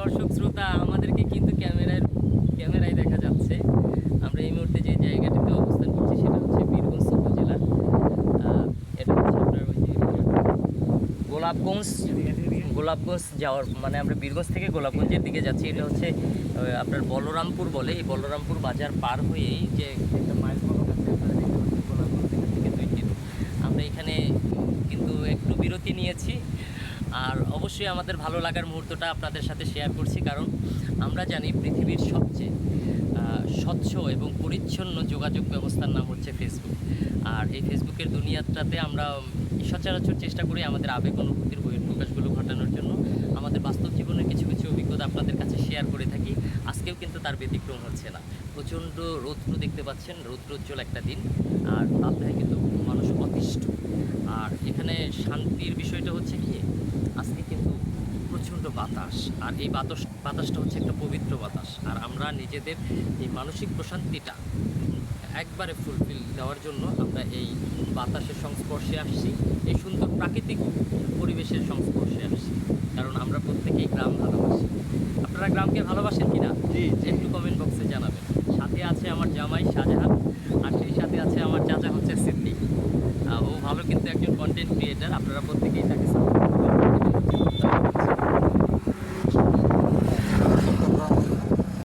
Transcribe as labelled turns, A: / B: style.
A: দর্শক শ্রোতা, আমাদেরকে কিন্তু ক্যামেরায় দেখা যাচ্ছে। আমরা এই মুহূর্তে যে জায়গাটিতে অবস্থান করছি সেটা হচ্ছে বীরগঞ্জ উপজেলা। এটা হচ্ছে আপনার ওই যে গোলাপগঞ্জ গোলাপগঞ্জ যাওয়ার মানে আমরা বীরগঞ্জ থেকে গোলাপগঞ্জের দিকে যাচ্ছি। এটা হচ্ছে আপনার বলরামপুর বলে। এই বলরামপুর বাজার পার হয়েই যে একটা মাইল ফলক আছে, আপনারা দেখতে পাচ্ছেন গোলাপগঞ্জ থেকে 2 কিলো। আমরা এখানে কিন্তু একটু বিরতি নিয়েছি, আর অবশ্যই আমাদের ভালো লাগার মুহূর্তটা আপনাদের সাথে শেয়ার করছি, কারণ আমরা জানি পৃথিবীর সবচেয়ে স্বচ্ছ এবং পরিচ্ছন্ন যোগাযোগ ব্যবস্থার নাম হচ্ছে ফেসবুক। আর এই ফেসবুকের দুনিয়াটাতে আমরা সচরাচর চেষ্টা করি আমাদের আবেগ অনুভূতির বহিঃপ্রকাশগুলো ঘটানোর জন্য। আমাদের বাস্তব জীবনের কিছু কিছু অভিজ্ঞতা আপনাদের কাছে শেয়ার করে থাকি। আজকেও কিন্তু তার ব্যতিক্রম হচ্ছে না। প্রচণ্ড রৌদ্র দেখতে পাচ্ছেন, রৌদ্রোজ্জ্বল একটা দিন, আর তাপদাহে কিন্তু মানুষ অতিষ্ঠ। আর এখানে শান্তির বিষয়টা হচ্ছে কি, আজকে কিন্তু প্রচণ্ড বাতাস, আর এই বাতাসটা হচ্ছে একটা পবিত্র বাতাস। আর আমরা নিজেদের এই মানসিক প্রশান্তিটা একবারে ফুলফিল দেওয়ার জন্য আমরা এই বাতাসের সংস্পর্শে আসছি, এই সুন্দর প্রাকৃতিক পরিবেশের সংস্পর্শে আসছি, কারণ আমরা প্রত্যেকেই গ্রাম ভালোবাসি। আপনারা গ্রামকে ভালোবাসেন কিনা একটু কমেন্ট বক্সে জানাবেন। সাথে আছে আমার জামাই শাহজাহান, আর সেই সাথে আছে আমার চাচা হচ্ছে সিদ্দিক। ও ভালো কিন্তু একজন কন্টেন্ট ক্রিয়েটার, আপনারা প্রত্যেকেই তাকে